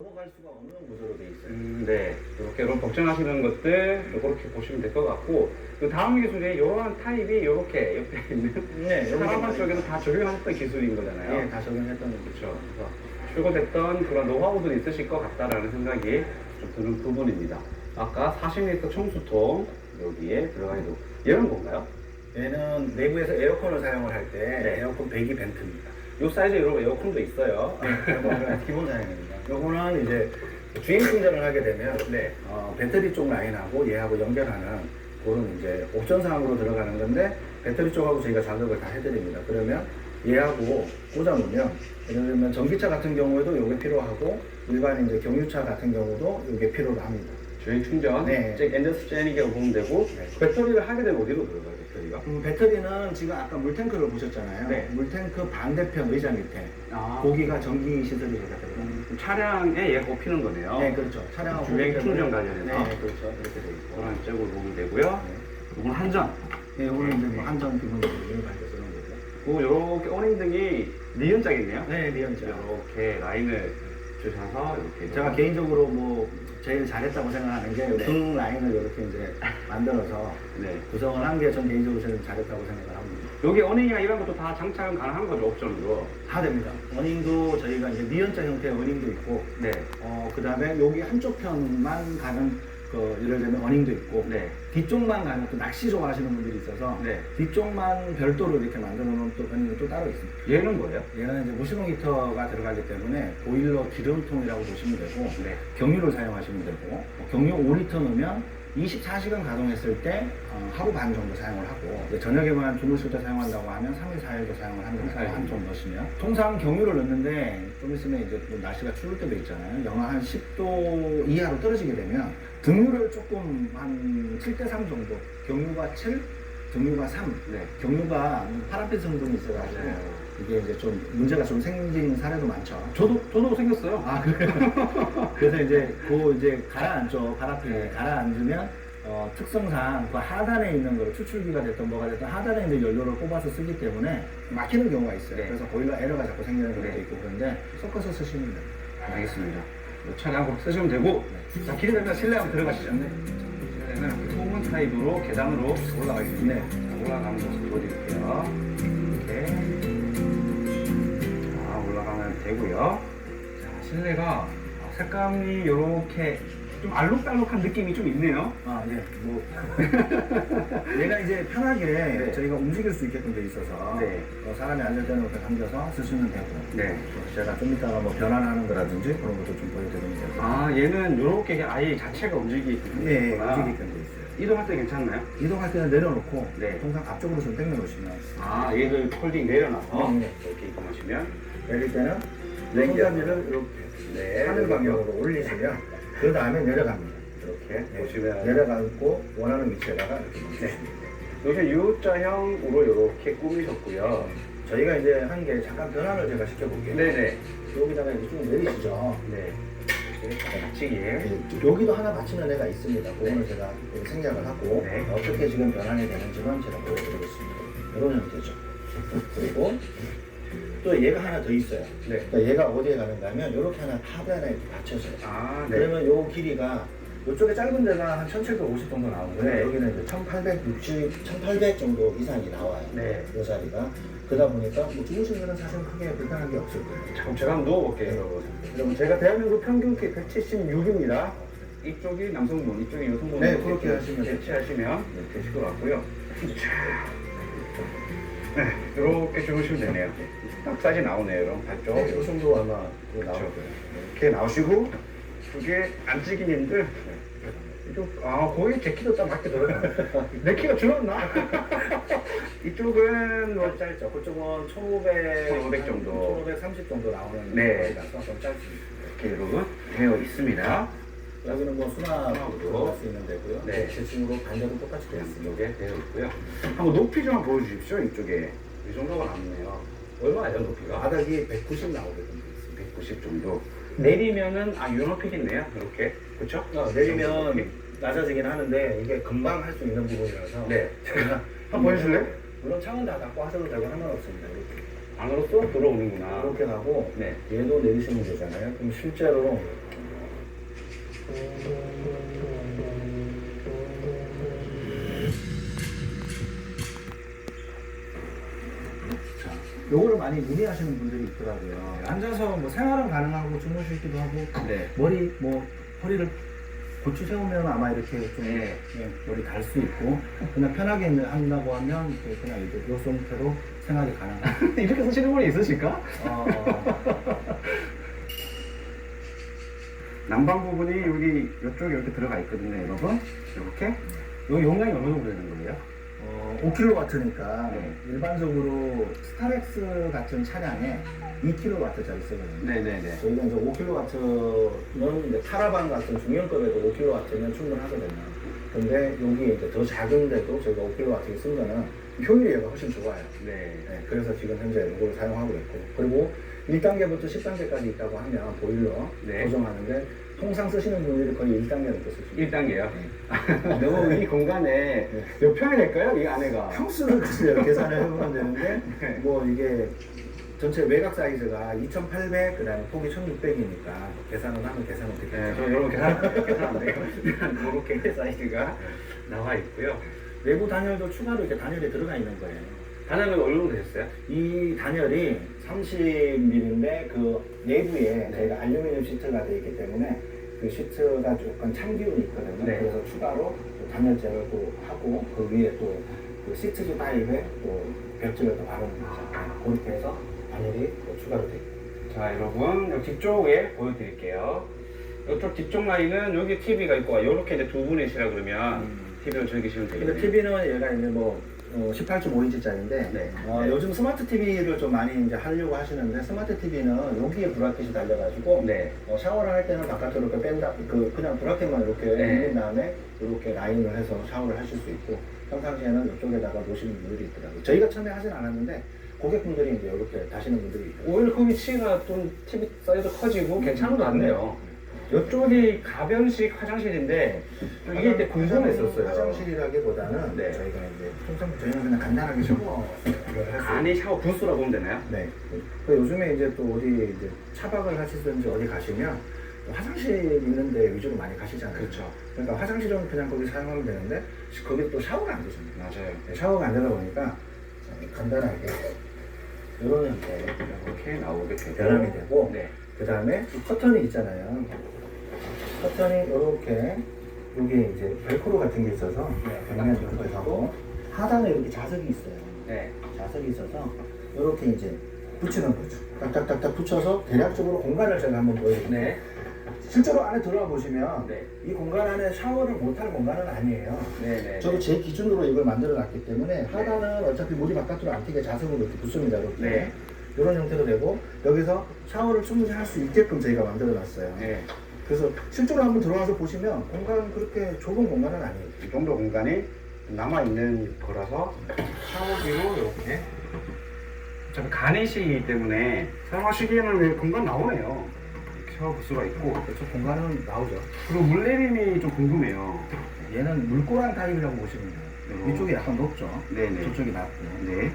넘어갈 수가 없는 구조로 돼 있어요. 네. 이렇게 걱정하시는 것들 이렇게 보시면 될 것 같고, 그 다음 기술에 이러한 타입이 이렇게 옆에 있는 네, 사람한 쪽에도 다 적용했던 기술인 거잖아요. 예, 다 적용했던 거죠. 그렇죠. 그래서 출고됐던 그런 노하우도 있으실 것 같다라는 생각이 좀 드는 부분입니다. 아까 40리터 청수통 여기에 들어가 있고, 얘는 뭔가요? 얘는 내부에서 에어컨을 사용을 할 때 네. 에어컨 배기 벤트입니다. 이 사이즈에 이런 에어컨도 있어요. 이거는 기본 사양입니다. 요거는 이제 주행 충전을 하게 되면 네. 배터리 쪽 라인하고 얘하고 연결하는 그런 이제 옵션 사항으로 들어가는 건데, 배터리 쪽하고 저희가 작업을 다 해드립니다. 그러면 얘하고 꽂아놓으면, 예를 들면 전기차 같은 경우에도 이게 필요하고, 일반 이제 경유차 같은 경우도 이게 필요로 합니다. 주행 충전, 네. 즉 엔더스 제닉이라고 보면 되고, 네. 배터리를 하게 되면 어디로 들어가요, 배터리가? 배터리는 지금 아까 물탱크를 보셨잖아요. 네. 물탱크 반대편 의자 밑에 거기가 전기 시설이 들어가요. 차량에 얘가 꼽히는 거네요. 네, 그렇죠. 차량하고 주행 때문에- 충전 관련해서. 네, 그렇죠. 이렇게 되어 있고. 그런 쪽으로 보면 되고요. 이건 한전. 네, 오늘 이제 뭐 한전 기본적으로 이용할 때 쓰는 거죠. 그리고 이렇게 어닝 등이 니은짝이네요. 네, 리언자. 이렇게 라인을 주셔서 이렇게. 제가 개인적으로 뭐 제일 잘했다고 생각하는 게 네. 등 라인을 이렇게 이제 만들어서 네. 구성을 한 게 전 개인적으로 제일 잘했다고 생각을 합니다. 여기 어닝이나 이런 것도 다 장착은 가능한 거죠, 옵션으로. 다 됩니다. 어닝도 저희가 이제 니언자 형태의 어닝도 있고, 네. 그 다음에 여기 한쪽 편만 가는 예를 들면 어닝도 있고, 네. 뒤쪽만 가는 또 낚시 좋아하시는 분들이 있어서 네. 뒤쪽만 별도로 이렇게 만들어 놓은 또 어닝이 또 따로 있습니다. 얘는 뭐예요? 얘는 이제 무시봉 히터가 들어가기 때문에 보일러 기름통이라고 보시면 되고, 네. 경유를 사용하시면 되고, 경유 5리터 넣으면 24시간 가동했을 때 하루 반 정도 사용을 하고, 이제 저녁에만 주무실 때 사용한다고 하면 3일, 4일도 사용을 합니다. 한통 넣으시면. 통상 경유를 넣는데 좀 있으면 이제 뭐 날씨가 추울 때도 있잖아요. 영하 한 10도 이하로 떨어지게 되면 등유를 조금 한 7대3 정도, 경유가 7, 경유가 3, 네. 경유가 파라핀 성분이 있어가지고 맞아요. 이게 이제 좀 문제가 좀 생긴 사례도 많죠. 저도 생겼어요. 아, 그래요? 그래서 이제 가라앉죠. 파라핀에 가라앉으면 특성상 그 하단에 있는 거, 추출기가 됐든 뭐가 됐든 하단에 있는 연료를 뽑아서 쓰기 때문에 막히는 경우가 있어요. 네. 그래서 보일러 에러가 자꾸 생기는 경우도 네. 있고, 그런데 섞어서 쓰시면 돼요. 알겠습니다. 차량으로 쓰시면 되고, 자, 길이 되면 실내 한번 들어가시죠. 네. 실내는 소문 타입으로 계단으로 올라가 있습니다. 네. 자, 올라가는 모습 보여드릴게요. 이렇게. 자, 올라가면 되고요. 자, 실내가 색감이 이렇게 좀 알록달록한 느낌이 좀 있네요. 아, 예. 뭐. 얘가 이제 편하게 네. 저희가 움직일 수 있게끔 돼 있어서 네. 사람이 앉을 때는 이렇게 당겨서 쓰시면 되고. 네. 제가 좀 이따가 뭐 변환하는 거라든지 그런 것도 좀 보여드리면 되고. 아, 얘는 이렇게 아예 자체가 움직이게끔 예, 되는구나. 움직이게끔 돼 있어요. 이동할 때 괜찮나요? 이동할 때는 내려놓고, 네. 통상 앞쪽으로 좀 당겨놓으시면, 아, 얘를 폴딩 내려놔서 네. 이렇게 이동하시면. 내릴 때는 네, 손잡이를 이렇게 네. 하늘 방향으로 올리시면, 그 다음에 내려갑니다. 이렇게 네. 보시면. 내려가고 원하는 위치에다가 이렇게 멈추시면 돼요. 요새 U자형으로 이렇게 꾸미셨고요. 저희가 이제 한 게 잠깐 변환을 제가 시켜볼게요. 네네. 여기다가 이렇게 쭉 내리시죠. 네. 이렇게 받치기에. 네, 여기도 하나 받치는 애가 있습니다. 그거는 제가 생략을 하고, 네. 어떻게 지금 변환이 되는지는 제가 보여드리겠습니다. 이런 형태죠. 그리고 또 얘가 하나 더 있어요. 네. 그러니까 얘가 어디에 가는가 하면 이렇게 하나 탑에 하나 이렇게 받쳐져요. 아, 네. 그러면 요 길이가 이쪽에 짧은 데가 한 1750 정도 나오고요. 네. 여기는 이제 1860, 1800 정도 이상이 나와요. 네. 이 자리가. 그러다 보니까 뭐 주무시는 거는 사실 크게 불편한 게 없을 거예요. 자, 제가 한번 누워볼게요, 여러분. 여러분, 제가 대한민국 평균 키 176입니다. 이쪽이 남성분, 이쪽이 여성분. 네, 그렇게 하시면 돼요. 대체하시면 되실 것 같고요. 자, 네, 이렇게 주무시면 되네요. 딱 사이즈 나오네요, 여러분. 발쪽. 네, 이 정도 아마 나올 그렇죠. 거예요. 이렇게 나오시고, 이게 안지기님들. 이쪽, 거의 제 키도 딱 맞게 들어요. 내 키가 줄었나? 이쪽은 뭐, 짧죠. 그쪽은 1500, 1500 정도. 1530 정도 나오는 네. 거리라서 좀 짧습니다. 이렇게 여러분 되어 있습니다. 여기는 뭐 수납으로 들어갈 수 있는 데고요. 네. 제 친구로 반대로 똑같이 되어 있습니다. 이쪽에 되어 있고요. 한번 높이 좀 한번 보여주십시오. 이쪽에 이 정도가 남네요. 얼마예요 높이가? 바닥이 190 나오게끔 되어 있습니다. 190 정도. 내리면은 요높이겠네요. 이렇게 그렇죠? 내리면 낮아지긴 하는데 이게 금방 할 수 있는 부분이라서 네. 제가 한번 보여줄래요? 물론 창은 다 닫고 하셔도 되고 상관없습니다. 이렇게 안으로 쏙 들어오는구나. 이렇게 가고 네. 얘도 내리시면 되잖아요. 그럼 실제로 자, 요거를 많이 문의하시는 분들이 있더라고요. 앉아서 뭐 생활은 가능하고 주무시기도 하고 네. 머리 뭐 허리를 고추 세우면 아마 이렇게 좀 네. 머리 달 수 있고 그냥 편하게 한다고 하면 그냥 이제 요 상태로 생활이 가능하고 이렇게 쓰시는 분이 있으실까? 난방 부분이 여기 이쪽에 이렇게 들어가 있거든요, 여러분. 이렇게. 요 용량이 어느 정도 되는 거예요? 5kW니까 네. 일반적으로 스타렉스 같은 차량에 2kW짜리 쓰거든요. 네네네. 저희가 이제 5kW는 이제 카라반 같은 중형급에도 5kW면 충분하거든요. 근데 여기 이제 더 작은데도 저희가 5kW 쓴 거는 효율이 훨씬 좋아요. 네. 네, 그래서 지금 현재 이걸 사용하고 있고, 그리고 1단계부터 10단계까지 있다고 하면 보일러 네. 고정하는데 통상 쓰시는 분들이 거의 1단계는 또 쓰시죠. 1단계요? 너무 이 공간에 몇 평이 될까요? 이 안에가? 평수를 계산을 해보면 되는데 네. 뭐 이게 전체 외곽 사이즈가 2,800, 그다음에 폭이 1,600이니까 계산을 하면 계산은 되겠죠. 네, 저 여러분 계산 안 돼요. 그렇게 사이즈가 나와 있고요. 내부 단열도 추가로 이렇게 단열이 들어가 있는 거예요. 단열은 어느 정도 되셨어요? 이 단열이 30mm인데 그 내부에 네. 저희가 알루미늄 시트가 되어 있기 때문에 그 시트가 조금 찬 기운이 있거든요. 네. 그래서 추가로 또 단열재를 또 하고 그 위에 또 그 시트지 타입에 또 벽지를 또 바르는 거죠. 그렇게 해서 단열이 또 추가로 되어 있고. 자, 여러분 여기 뒤쪽에 보여드릴게요. 이쪽 뒤쪽 라인은 여기 TV가 있고 이렇게 이제 두 분이시라 그러면 TV를 즐기시면 근데 되겠네요. TV는 얘가 이제 뭐 18.5인치짜리인데 네. 요즘 스마트 TV를 좀 많이 이제 하려고 하시는데 스마트 TV는 여기에 브라켓이 달려가지고 네. 샤워를 할 때는 바깥으로 이렇게 뺀다 그냥 브라켓만 이렇게 네. 올린 다음에 이렇게 라인을 해서 샤워를 하실 수 있고 평상시에는 이쪽에다가 놓으시는 분들이 있더라고요. 저희가 처음에 하진 않았는데 고객분들이 이제 이렇게 다시는 분들이 있더라고요. 오히려 그 위치가 좀 TV 사이즈 커지고 괜찮은 것 같네요. 이쪽이 가변식 화장실인데 좀 이게 이제 궁금했었어요. 화장실이라기보다는 네. 저희가 이제 통상 저희는 그냥 간단하게 샤워를 할수 간이 샤워 부스라고 보면 되나요? 네. 그 요즘에 이제 또 어디 이제 차박을 하시든지 어디 가시면 화장실 있는데 위주로 많이 가시잖아요. 그렇죠. 그러니까 화장실은 그냥 거기 사용하면 되는데 거기 또 샤워가 안 되잖아요. 맞아요. 네, 샤워가 안 되다 보니까 간단하게 이런 형태 이렇게 나오게 되고 변함이 되고 네. 그 다음에 커튼이 있잖아요. 커튼이 이렇게 여기 이제 벨크로 같은 게 있어서 벽면 이렇게 하고 하단에 이렇게 자석이 있어요. 네. 자석이 있어서 이렇게 이제 붙이는 거죠. 딱딱딱딱 붙여서 대략적으로 공간을 제가 한번 보여드릴게요. 네. 실제로 안에 들어가 보시면 네. 이 공간 안에 샤워를 못할 공간은 아니에요. 네. 저도 제 기준으로 이걸 만들어 놨기 때문에 하단은 어차피 물이 바깥으로 안 튀게 자석으로 이렇게 붙습니다. 이렇게. 네. 이런 형태로 되고 여기서 샤워를 충분히 할 수 있게끔 저희가 만들어 놨어요. 네. 그래서 실제로 한번 들어와서 보시면 공간 그렇게 좁은 공간은 아니에요. 이 정도 공간이 남아있는 거라서 샤워기로 이렇게 어차피 간이시기 때문에 사용하시기에는 공간 나오네요. 이렇게 샤워 부스가 있고 그렇죠. 공간은 나오죠. 그리고 물내림이 좀 궁금해요. 얘는 물고랑 타입이라고 보시면 돼요. 이쪽이 약간 높죠. 네네. 저쪽이 낮고. 네.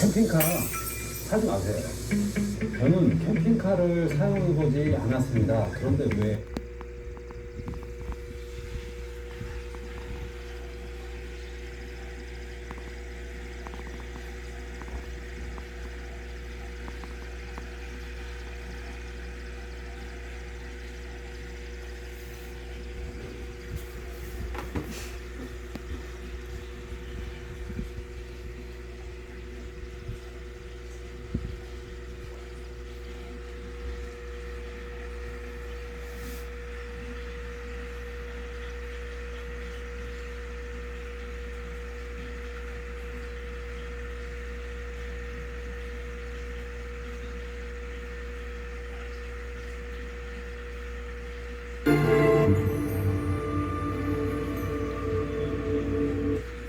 캠핑카 사지 마세요. 저는 캠핑카를 사용해보지 않았습니다. 그런데 왜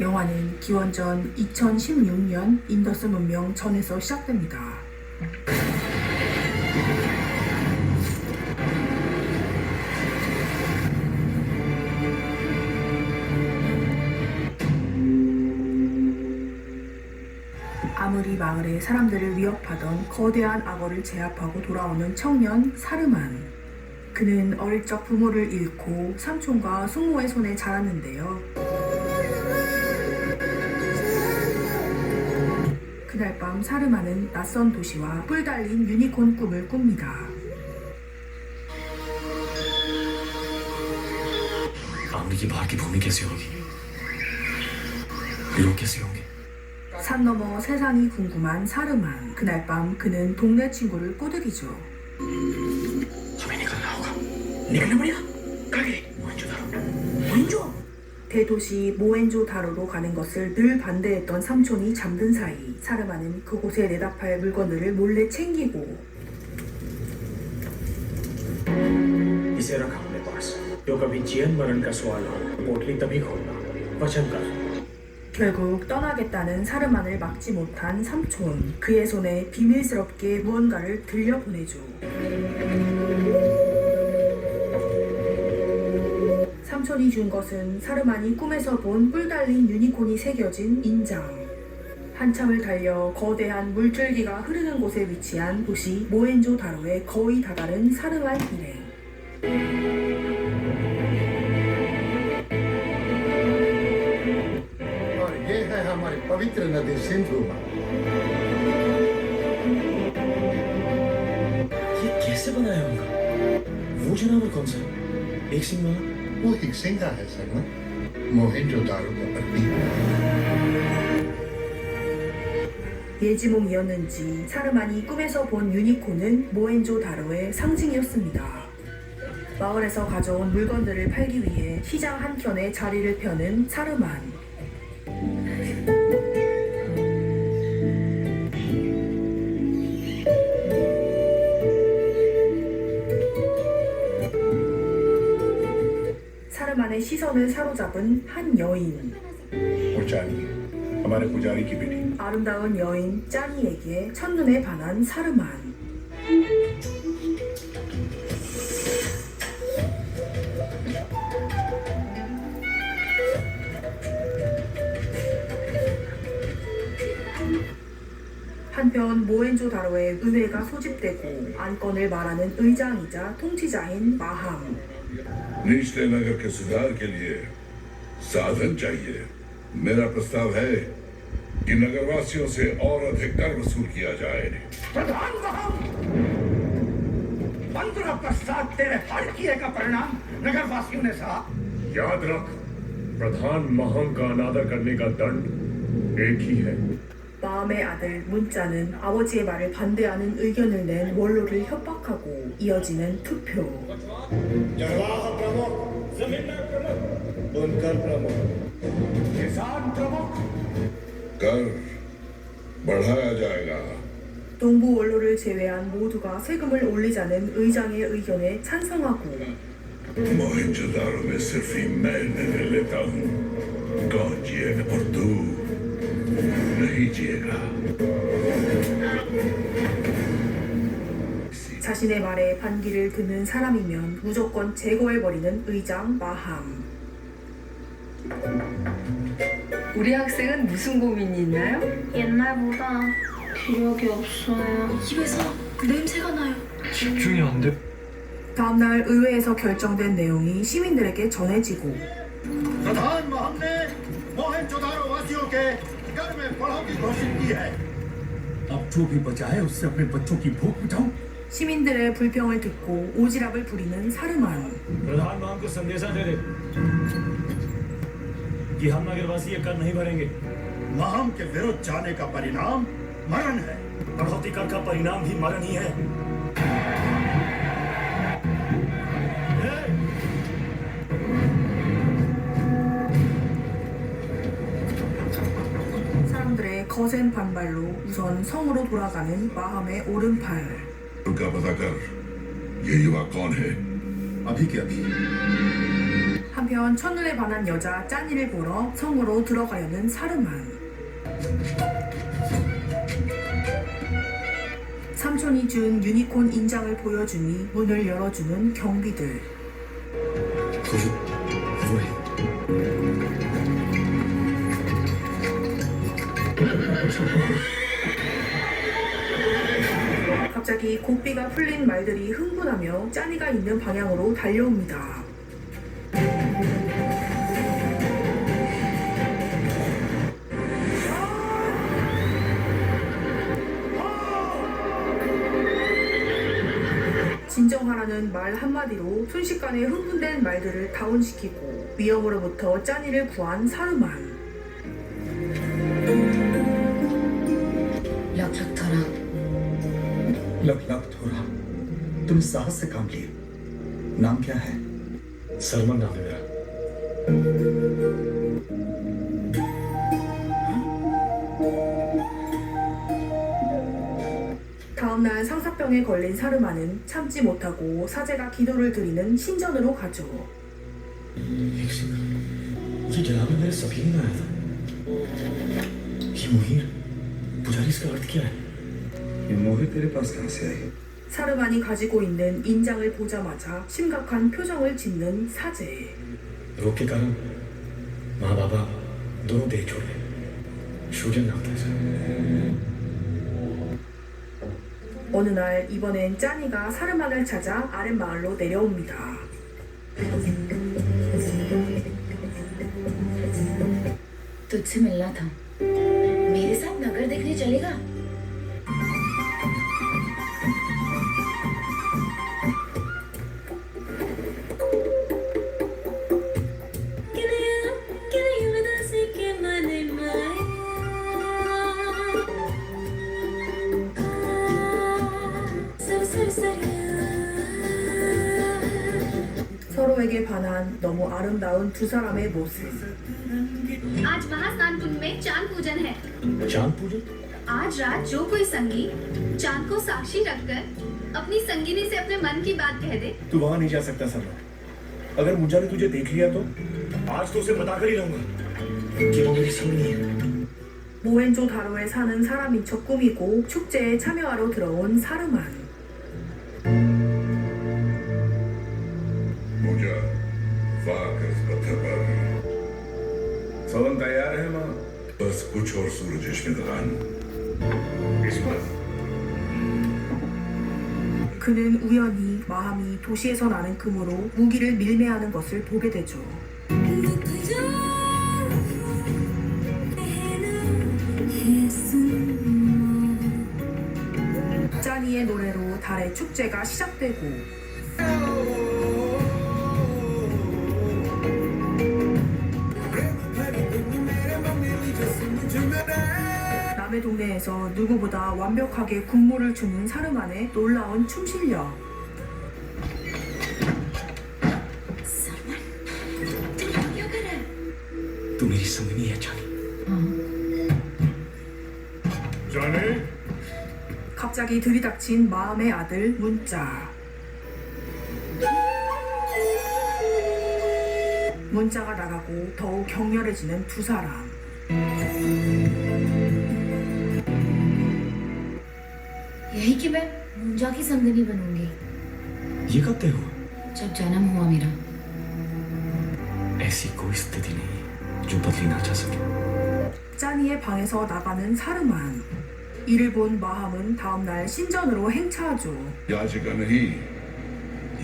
영화는 기원전 2016년 인더스 문명 전에서 시작됩니다. 아무리 마을의 사람들을 위협하던 거대한 악어를 제압하고 돌아오는 청년 사르만. 그는 어릴 적 부모를 잃고 삼촌과 숙모의 손에 자랐는데요. 그날 밤 사르마는 낯선 도시와 뿔 달린 유니콘 꿈을 꿉니다. 아무리 바라기 봄이 계세요 여기. 이렇게세요 여기. 산 너머 세상이 궁금한 사르만. 그날 밤 그는 동네 친구를 꼬드기죠. 화면이가 나오가. 네가 누구냐? 가게. 뭐인줄알아? 뭐인줄? 대도시 모헨조다로로 가는 것을 늘 반대했던 삼촌이 잠든 사이 사르마는 그곳에 내다팔 물건들을 몰래 챙기고 इसे रखा अपने पास जो कभी जीवन मरण का सवाल हो पोटली तभी खोलना वचन कर 결국 떠나겠다는 사르만을 막지 못한 삼촌. 그의 손에 비밀스럽게 무언가를 들려보내죠. 삼촌이 준 것은 사르만이 꿈에서 본 뿔 달린 유니콘이 새겨진 인장. 한참을 달려 거대한 물줄기가 흐르는 곳에 위치한 도시 모헨조다로에 거의 다다른 사르만 일행. और ये है हमारी पवित्र नदी सिंधु माँ। ये कैसे बनाया होगा? वो जो नाम कौन सा? एक सिंह वाला? वो एक सिंगा है सरमन, मोहेंजोदारो का पत्नी। 예지몽이었는지 사르만이 꿈에서 본 유니콘은 모헨조다로의 상징이었습니다. 마을에서 가져온 물건들을 팔기 위해 시장 한켠에 자리를 펴는 사르만. 사르만의 시선을 사로잡은 한 여인. पुजारी, हमारे पुजारी की बेटी। 아름다운 여인 짜니에게 첫눈에 반한 사르만. 한편 모헨조다로에 의회가 소집되고 안건을 말하는 의장이자 통치자인 마함. निचले नगर के सुधार के लिए साधन चाहिए। मेरा प्रस्ताव है कि नगरवासियों से और अधिक कर वसूल किया जाए। प्रधान साहब, 15 पश्चात तेरे हर किए का परिणाम नगरवासियों ने सहा। याद रख प्रधान महम का अनादर करने का दंड एक ही है 마음의 아들 문자는 아버지의 말을 반대하는 의견을 낸 원로를 협박하고 이어지는 투표. चरवाहा प्रमुख, बुनकर प्रमुख, किसान प्रमुख कर बढ़ाया जाएगा। 동부 원로를 제외한 모두가 세금을 올리자는 의장의 의견에 찬성하고 मोहेंजोदारो में सिर्फ ही मैं निर्णय लेता हूँ। कौन जिएगा और तू नहीं जिएगा। 자신 자신의 말에 반기를 드는 사람이면 무조건 제거해버리는 의장 마함. 우리 학생은 무슨 고민이 있나요? 옛날보다 기력이 없어요. 입에서 냄새가 나요. 집중이 안 돼. 다음날 의회에서 결정된 내용이 시민들에게 전해지고 प्रधान महम ने मोहनजोदारो वासियों के घर में पड़ाव की घोषित की है। अब जो भी बचा है उससे अपने बच्चों की भूख मिटाओ। 시민들의 불평을 듣고 오지랖을 부리는 사르만. प्रधान महम को संदेशा दे दे कि हम नगरवासी ये कर नहीं भरेंगे। महम के विरुद्ध जाने का परिणाम मरण है। कटौती कर का परिणाम भी मरण ही है। 사람들의 거센 반발로 우선 성으로 돌아가는 마함의 오른팔. रुका पता कर ये युवा कौन है अभी के अभी। 한편 첫눈에 반한 여자 짠이를 보러 성으로 들어가려는 사르만. 삼촌이 준 유니콘 인장을 보여주니 문을 열어주는 경비들. 갑자기 고삐가 풀린 말들이 흥분하며 짠이가 있는 방향으로 달려옵니다. 진정하라는 말 한마디로 순식간에 흥분된 말들을 다운시키고 위험으로부터 짠이를 구한 사르만. लग थोड़ा तुम साहस से काम लिए। नाम क्या है? सलमान नाम है मेरा। 다음날 상사병에 걸린 사르마는 참지 못하고 사제가 기도를 드리는 신전으로 가죠. एक सेकंड ये जनाब ने मेरे सभी में आया था। ये मुहीर पुजारी इसका अर्थ क्या है? ये मोहित तेरे पास कहाँ से आई? 사르만이 가지고 있는 인장을 보자마자 심각한 표정을 짓는 사제. रोग के कारण माँ बाबा दोनों देह छोड़े। शूजन नाम था इसका। 어느 날 이번엔 짠이가 사르만을 찾아 아랫마을로 내려옵니다. तुझसे मिलना था। मेरे साथ नगर देखने चलेगा? 서로에게 반한 너무 아름다운 두 사람의 모습. आज महास्नान कुंड में चांद पूजन है। चांद पूजन? आज रात जो कोई संगी चांद को साक्षी रखकर अपनी संगिनी से अपने मन की बात कह दे। तू वहाँ नहीं जा सकता सलमान। अगर मुंजा ने तुझे देख लिया तो? आज तो उसे बताकर ही रहूंगा कि वो मेरी संगनी है। 모헨조다로에 사는 사람인 척 꾸미고 축제에 참여하러 들어온 사르만. मुझा वाकर इस पत्थर पर सवन तैयार है माँ बस कुछ और सूरज इसमें लगान इस पर 그는 우연히 마함이 도시에서 나는 금으로 무기를 밀매하는 것을 보게 되죠. 짠이의 노래로 달의 축제가 시작되고 남의 동네에서 누구보다 완벽하게 군무를 추는 사르만의 놀라운 춤 실력. तू मेरी संगनी है जानी। जाने? 갑자기 들이닥친 마음의 아들 문자. 문자가 나가고 더욱 격렬해지는 두 사람. यही कि मैं मुंजा की संगनी बनूंगी। ये कब तय हुआ? जब जन्म हुआ मेरा। ऐसी कोई स्थिति नहीं जो बदली ना जा सके। 짜니의 방에서 나가는 사르만. 이를 본 마함은 다음날 신전으로 행차하죠. याचिका नहीं,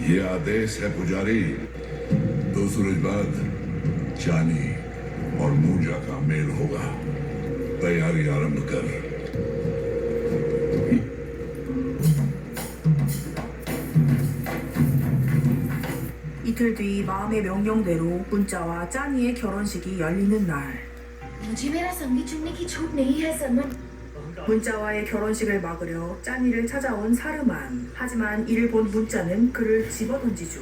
ये आदेश है पुजारी। दो सूरज बाद चानी और मूजा का मेल होगा। तैयारी आरंभ कर। 이틀 뒤 마함의 명령대로 문자와 짜니의 결혼식이 열리는 날. मुझे मेरा संगी चुनने की छूट नहीं है सलमान। 문자와의 결혼식을 막으려 짜니를 찾아온 사르만. 하지만 이를 본 문자는 그를 집어던지죠.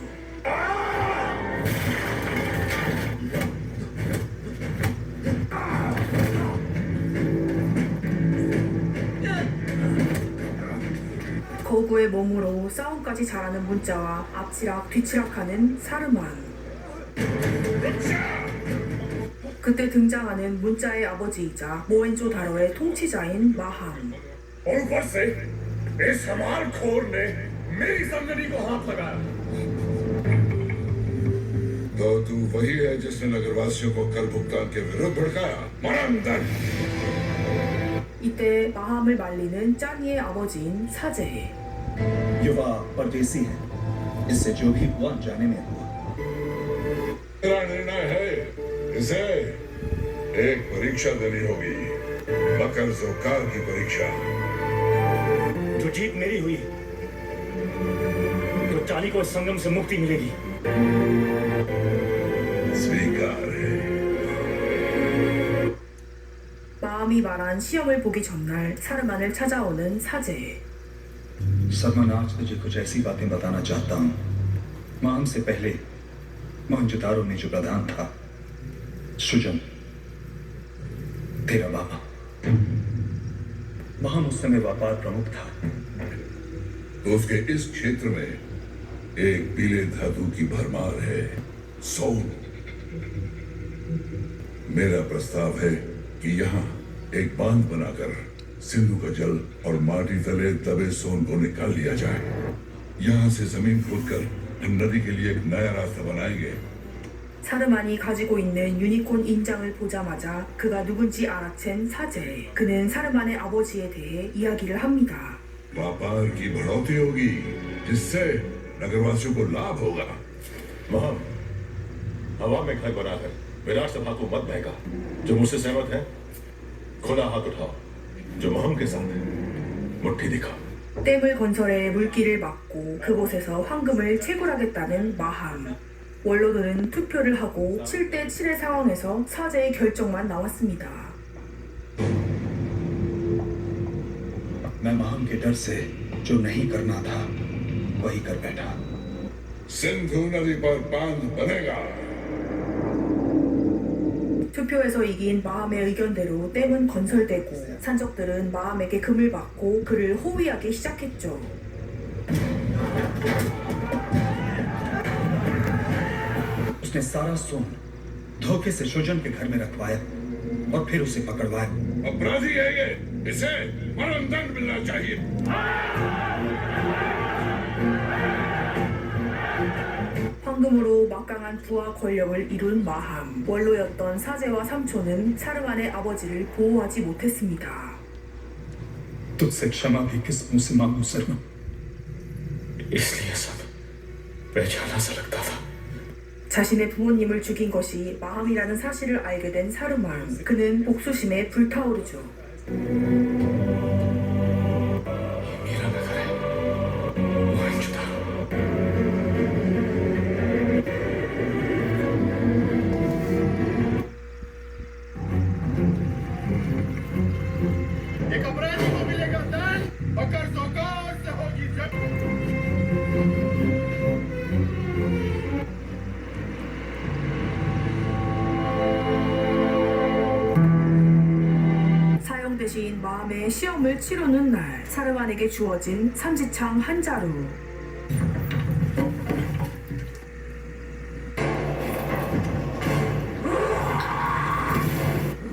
거구의 몸으로 싸움까지 잘하는 문자와 앞치락 뒤치락하는 사르만. 그때 등장하는 문자의 아버지이자 모헨조 다로의 통치자인 마함. और ऊपर से इस हमार खोर ने मेरी संगनी को हाथ लगाया। तो तू वही है जिसने नगरवासियों को कर भुगतान के विरुद्ध भड़काया। मरंदन। 이때 마함을 말리는 짜니의 아버지인 사제. युवा परदेसी है, इससे जो भी हुआ जाने में हुआ। मेरा निर्णय है, इसे एक परीक्षा देनी होगी। बकर ज़ोकार की परीक्षा। जो जीत मेरी हुई तो चाली को इस संगम से मुक्ति मिलेगी। स्वीकार है। 마함이 말한 시험을 보기 전날 사르만을 찾아오는 사제. सलमान, आज तुझे कुछ ऐसी बातें बताना चाहता हूँ। माम से पहले मोहनजोदारो में जो प्रधान था, सुजन, तेरा बाबा, वहां उस समय व्यापार प्रमुख था। उसके इस क्षेत्र में एक पीले धातु की भरमार है, सोन। मेरा प्रस्ताव है कि यहाँ एक बांध बनाकर सिंधु का जल और माटी तले दबे सोन को निकाल लिया जाए। यहाँ से जमीन खोदकर हम नदी के लिए एक नया रास्ता बनाएंगे। 사르만이 가지고 있는 유니콘 인장을 보자마자 그가 누군지 알아챈 사제. 그는 사르만의 아버지에 대해 이야기를 합니다. व्यापार की बढ़ोतरी होगी, जिससे नगरवासियों को लाभ होगा। महम, हवा में घर बनाकर विराट सभा को मत बहका। जो मुझसे सहमत है, खुदा हाथ उठाओ। जो महम के साथ है, मुट्ठी दिखा। 댐을 건설해 물길을 막고 그곳에서 황금을 채굴하겠다는 마함. 원로들은 투표를 하고 7대 7의 상황에서 사제의 결정만 나왔습니다. मैं माम के डर से जो नहीं करना था वही कर बैठा। सिंधु नदी पर बांध बनेगा। 투표에서 이긴 마함의 의견대로 댐은 건설되고 산적들은 마함에게 금을 받고 그를 호위하기 시작했죠. उसने सारा सोन धोखे से सुजन के घर में रखवाया और फिर उसे पकड़वाया। अपराधी है ये, इसे मरणदंड मिलना चाहिए। 황금으로 막강한 부와 권력을 이룬 마함. 원로였던 사제와 삼촌은 사르만의 아버지를 보호하지 못했습니다. तुझसे क्षमा भी किस मुंह से मांगू सलमान? इसलिए सब बेचारा सा लगता था। 자신의 부모님을 죽인 것이 마함이라는 사실을 알게 된 사르만. 그는 복수심에 불타오르죠. मेरा नगर है, मोहनजोदारो। एक अपराधी को मिलेगा दंड, बकर ज़ोकार से होगी जंग। 사형 대신 마함의 시험을 치르는 날 사르만에게 주어진 삼지창 한 자루.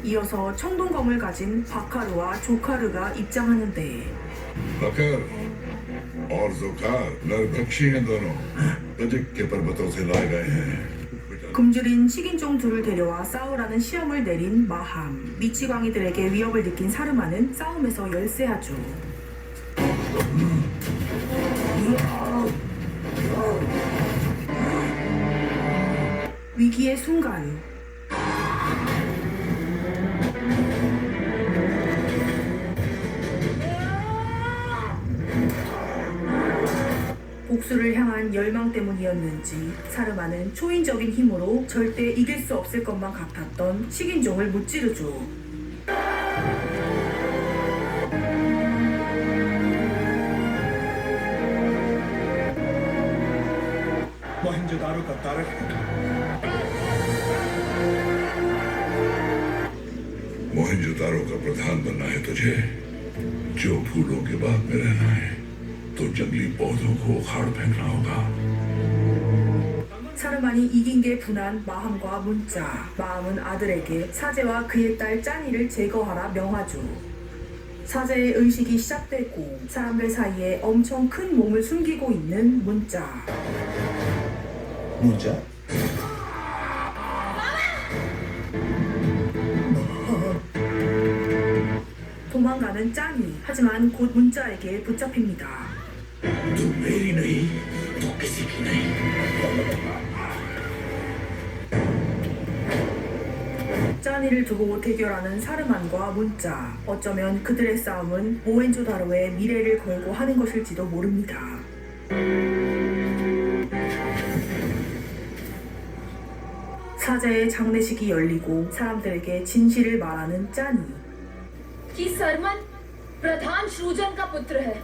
이어서 청동검을 가진 바카르와 조카르가 입장하는데 बकर और जोकार नरभक्षी हैं दोनों तजिक के पर्वतों से लाए गए हैं 굶주린 식인종 둘을 데려와 싸우라는 시험을 내린 마함. 미치광이들에게 위협을 느낀 사르만은 싸움에서 열세하죠. 위기의 순간 복수를 향한 열망 때문이었는지 사르만은 초인적인 힘으로 절대 이길 수 없을 것만 같았던 식인종을 무찌르죠. मोहनजोदारो का तारक मोहनजोदारो का प्रधान बनना है तुझे जो फूलों के बाग में रहना है तो जंगली पौधों को उखाड़ फेंकना होगा 사르만이 이긴 게 분한 마함과 문자. 마함은 아들에게 사제와 그의 딸 짠이를 제거하라 명하죠. 사제의 의식이 시작되고 사람들 사이에 엄청 큰 몸을 숨기고 있는 문자. 문자? 도망가는 짠이. 하지만 곧 문자에게 붙잡힙니다. तू मेरी नहीं तो किसी की नहीं 짠이를 두고 대결하는 사르만과 문자. 어쩌면 그들의 싸움은 모헨조다로의 미래를 걸고 하는 것일지도 모릅니다. 사제의 장례식이 열리고 사람들에게 진실을 말하는 짠이. कि सरमन प्रधान श्रुजन का पुत्र है।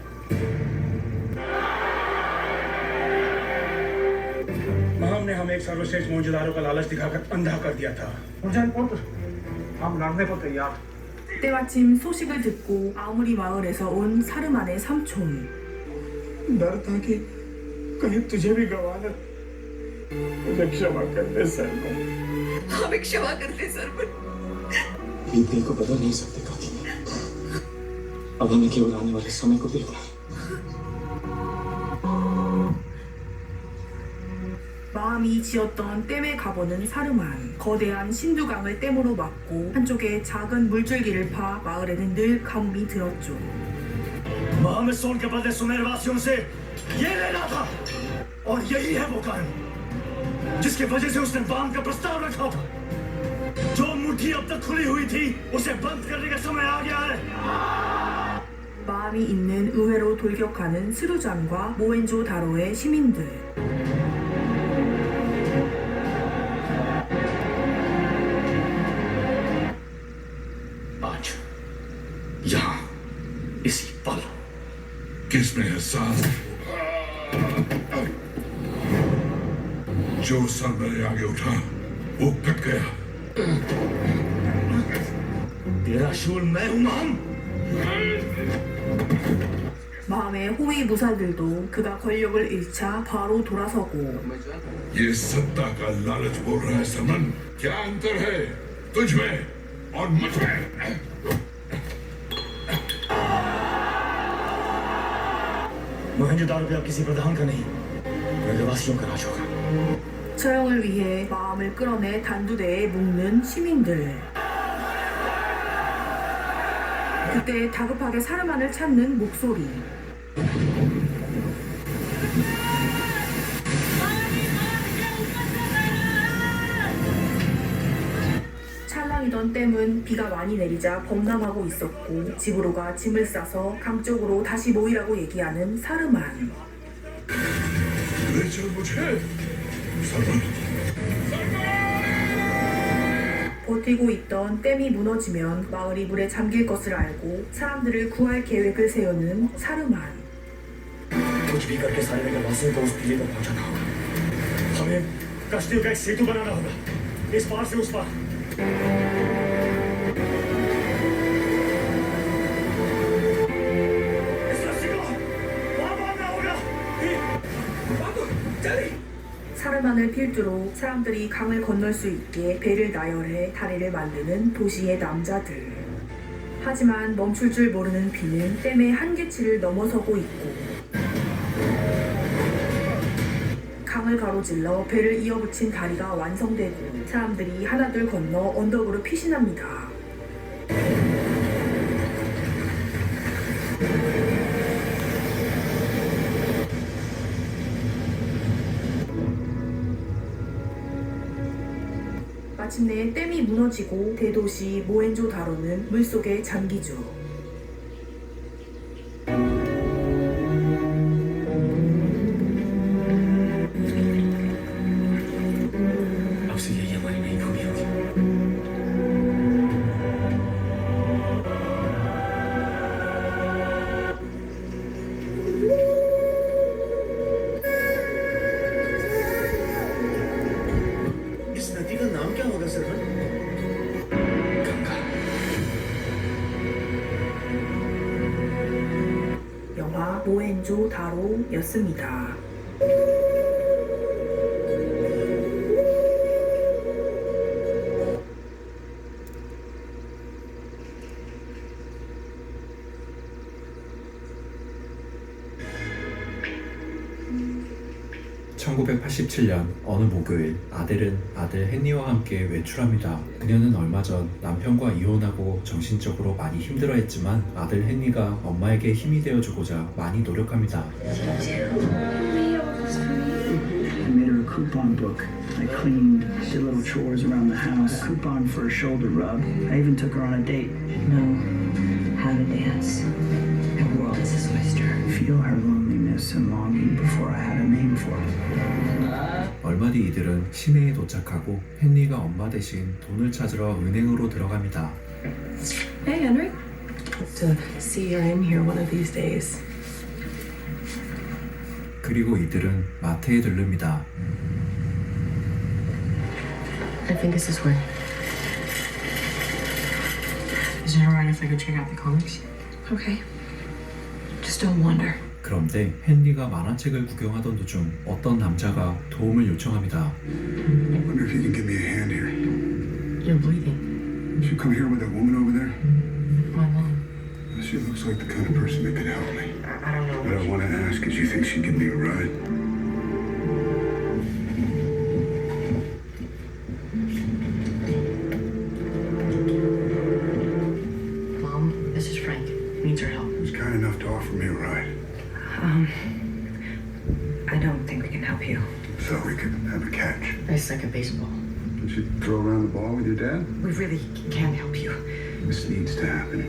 माम ने हमें एक सर्वश्रेष्ठ मोहनजोदारो का लालच दिखाकर अंधा कर दिया था। मुझे पुत्र हम लड़ने को तैयार 때마침 소식을 듣고 아무리 마을에서 온 사르만의 삼촌. डर था कि कहीं तुझे भी गवा न मुझे क्षमा कर दे सरमन हमें क्षमा कर दे सरमन बीते को बदल नहीं सकते काकी अब हमें केवल आने वाले समय को देखना है 마음이 지었던 댐에 가보는 사르만. 거대한 신두강을 댐으로 막고 한쪽에 작은 물줄기를 파 마을에는 늘 가뭄이 들었죠. हमें सोन के बदले सुमेरवासियों से ये लेना था और यही है वो कारण जिसकी वजह से उसने बांध का प्रस्ताव रखा था जो मुट्ठी अब तक खुली हुई थी उसे बंद करने का समय आ गया है 마음이 있는 의회로 돌격하는 스루잔과 모헨조다로의 시민들. आज यहाँ इसी पल किसमें है सांस जो सर मेरे आगे उठा वो कट गया तेरा शूल मैं हूँ माम 마음의 호위 무사들도 그가 권력을 잃자 바로 돌아서고. ये सत्ता का लालच बोल रहा है समन क्या अंतर है तुझ में और मुझ में मोहनजोदारो भी अब किसी प्रधान का नहीं ब्रजवासियों का राज होगा 처형을 위해 마음을 끌어내 단두대에 묶는 시민들. 그때 다급하게 사르만을 찾는 목소리. 찰랑이던 댐은 비가 많이 내리자 범람하고 있었고 집으로 가 짐을 싸서 강 쪽으로 다시 모이라고 얘기하는 사르만. ले चल मुझे सरमन 버티고 있던 댐이 무너지면 마을이 물에 잠길 것을 알고 사람들을 구할 계획을 세우는 사르만. कुछ भी करके सारे नगरवासियों को उस टीले तक पहुंचाना होगा हमें कश्तियों का एक सेतु बनाना होगा इस पार से उस पार इस रस्सी को वहां बांधना होगा 사르만을 필두로 사람들이 강을 건널 수 있게 배를 나열해 다리를 만드는 도시의 남자들. 하지만 멈출 줄 모르는 비는 댐의 한계치를 넘어서고 있고 땅을 가로질러 배를 이어붙인 다리가 완성되고 사람들이 하나둘 건너 언덕으로 피신합니다. 마침내 댐이 무너지고 대도시 모헨조다로는 물속에 잠기죠. अब से यही हमारी नई भूमि होगी। इस नदी का नाम क्या होगा सरवन? गंगा। 영화 모헨조다로였습니다. (1987년) 어느 목요일 아델은 아들 헨리와 함께 외출합니다. 그녀는 얼마 전 남편과 이혼하고 정신적으로 많이 힘들어했지만 아들 헨리가 엄마에게 힘이 되어주고자 많이 노력합니다. I made her a coupon book. I cleaned, did little chores around the house, a coupon for a shoulder rub. I even took her on a date. Know how to dance. The world is his oyster. Feel her loneliness and longing before I had a name for her. 얼마 뒤 이들은 시내에 도착하고 헨리가 엄마 대신 돈을 찾으러 은행으로 들어갑니다. Hey, Henry. To see you're in here one of these days. 그리고 이들은 마트에 들릅니다. I think this is where. Is it alright if I go check out the comics? Okay. Just don't wander. 그런데 헨리가 만화책을 구경하던 도중 어떤 남자가 도움을 요청합니다. Wonder if you can give me a hand here. You're bleeding. Did you come here with that woman over there? My mom. She looks like the kind of person that could help me. I don't know. What I want to ask is, you think she'd give me a ride? Mom, this is Frank. He needs our help. He was kind enough to offer me a ride. I don't think we can help you. So we could have a catch. I suck at baseball. Did you throw around the ball with your dad? We really can't help you. This needs to happen.